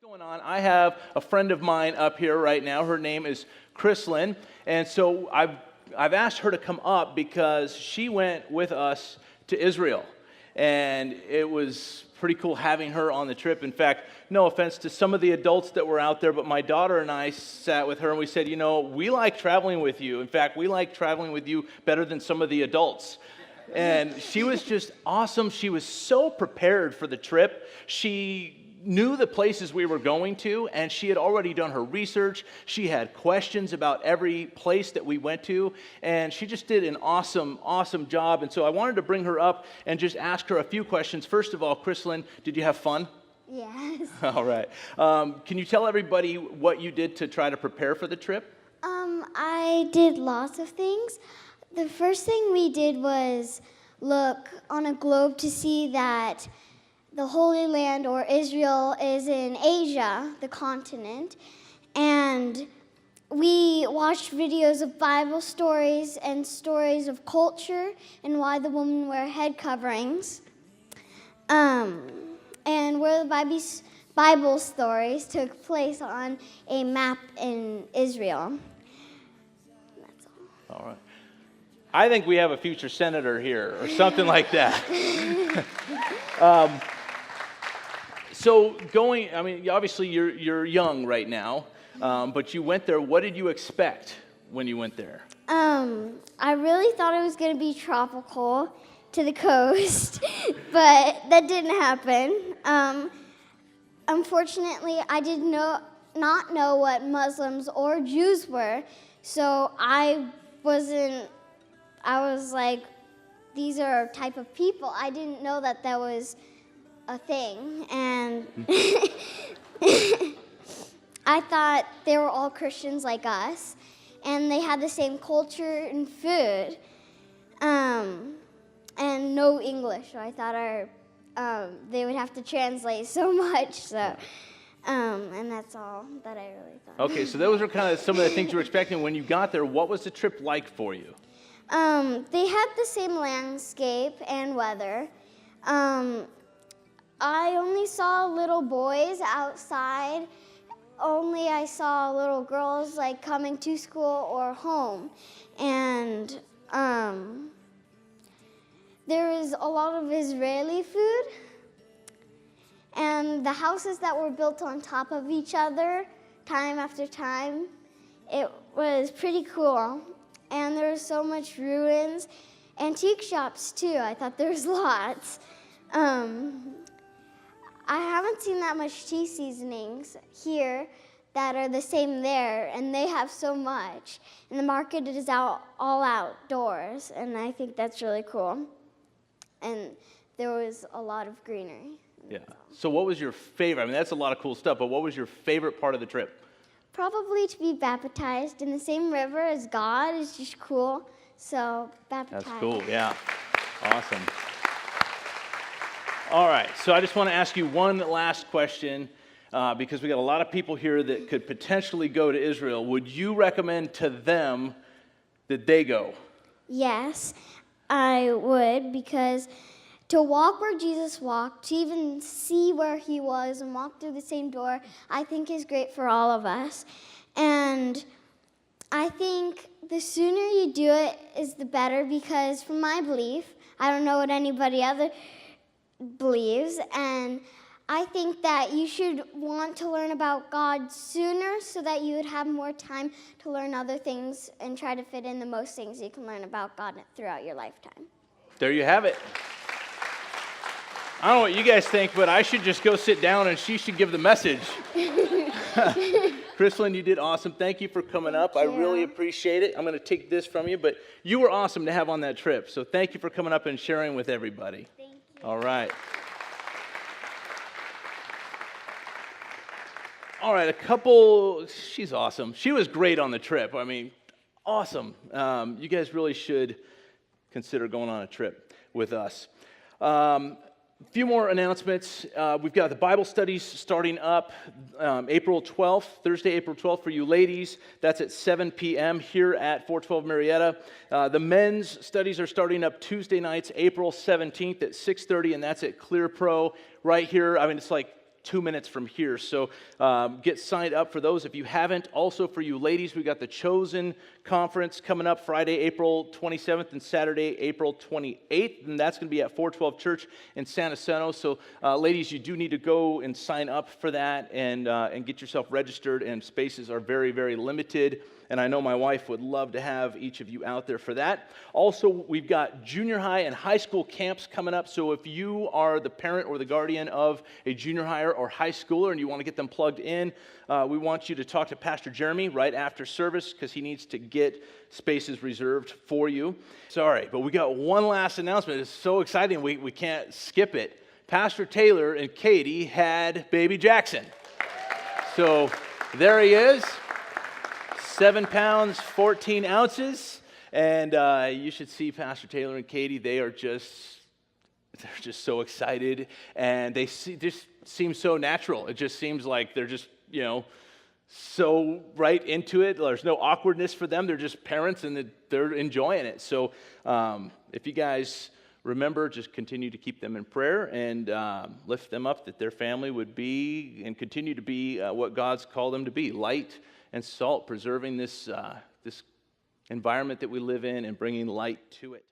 Going on? I have a friend of mine up here right now. Her name is Krislynn, and so I've asked her to come up because she went with us to Israel, and it was pretty cool having her on the trip. In fact, no offense to some of the adults that were out there, but my daughter and I sat with her and we said, you know, we like traveling with you. In fact, we like traveling with you better than some of the adults. And she was just awesome. She was so prepared for the trip. She knew the places we were going to, and she had already done her research. She had questions about every place that we went to, and she just did an awesome job. And so I wanted to bring her up and just ask her a few questions. First of all, Krislynn, did you have fun? Yes. All right. Can you tell everybody what you did to try to prepare for the trip? I did lots of things. The first thing we did was look on a globe to see that the Holy Land, or Israel, is in Asia, the continent, and we watched videos of Bible stories and stories of culture and why the women wear head coverings, and where the Bible stories took place on a map in Israel. That's all. All right. I think we have a future senator here, or something like that. So obviously you're young right now, but you went there. What did you expect when you went there? I really thought it was going to be tropical to the coast, but that didn't happen. Unfortunately, I did not know what Muslims or Jews were, so I was like, these are a type of people. I didn't know that was a thing, and I thought they were all Christians like us, and they had the same culture and food, and no English. So I thought they would have to translate so much. So, and that's all that I really thought. Okay, so those are kind of some of the things you were expecting. When you got there, what was the trip like for you? They had the same landscape and weather. I only saw little boys outside. Only I saw little girls like coming to school or home. And there was a lot of Israeli food. And the houses that were built on top of each other, time after time, it was pretty cool. And there was so much ruins. Antique shops too, I thought there was lots. I haven't seen that much cheese seasonings here that are the same there, and they have so much. And the market is all outdoors, and I think that's really cool. And there was a lot of greenery. Yeah. So what was your favorite? I mean, that's a lot of cool stuff, but what was your favorite part of the trip? Probably to be baptized in the same river as God is just cool. So baptized. That's cool, yeah. Awesome. All right, so I just want to ask you one last question because we got a lot of people here that could potentially go to Israel. Would you recommend to them that they go? Yes, I would, because to walk where Jesus walked, to even see where he was and walk through the same door, I think is great for all of us. And I think the sooner you do it is the better, because from my belief, I don't know what anybody other believes, and I think that you should want to learn about God sooner so that you would have more time to learn other things and try to fit in the most things you can learn about God throughout your lifetime. There you have it. I don't know what you guys think, but I should just go sit down and she should give the message. Krislynn, you did awesome. Thank you for coming up. I really appreciate it. I'm going to take this from you, but you were awesome to have on that trip. So thank you for coming up and sharing with everybody. Thank you. All right. All right, she's awesome. She was great on the trip. I mean, awesome. You guys really should consider going on a trip with us. A few more announcements. We've got the Bible studies starting up April 12th, Thursday, April 12th for you ladies. That's at 7 p.m. here at 412 Murrieta. The men's studies are starting up Tuesday nights, April 17th at 6:30, and that's at Clear Pro right here. I mean, it's like 2 minutes from here. So get signed up for those if you haven't. Also for you ladies, we got the Chosen Conference coming up Friday, April 27th and Saturday, April 28th. And that's going to be at 412 Church in San Jacinto. So ladies, you do need to go and sign up for that and get yourself registered. And spaces are very, very limited. And I know my wife would love to have each of you out there for that. Also, we've got junior high and high school camps coming up. So if you are the parent or the guardian of a junior high or high schooler and you want to get them plugged in, we want you to talk to Pastor Jeremy right after service because he needs to get spaces reserved for you. Sorry, but we got one last announcement. It's so exciting, we can't skip it. Pastor Taylor and Katie had baby Jackson. So there he is. 7 pounds, 14 ounces, and you should see Pastor Taylor and Katie. They're just so excited, and just seem so natural. It just seems like they're just, so right into it. There's no awkwardness for them. They're just parents, and they're enjoying it. So if you guys remember, just continue to keep them in prayer and lift them up that their family would be and continue to be what God's called them to be, light and salt, preserving this environment that we live in and bringing light to it.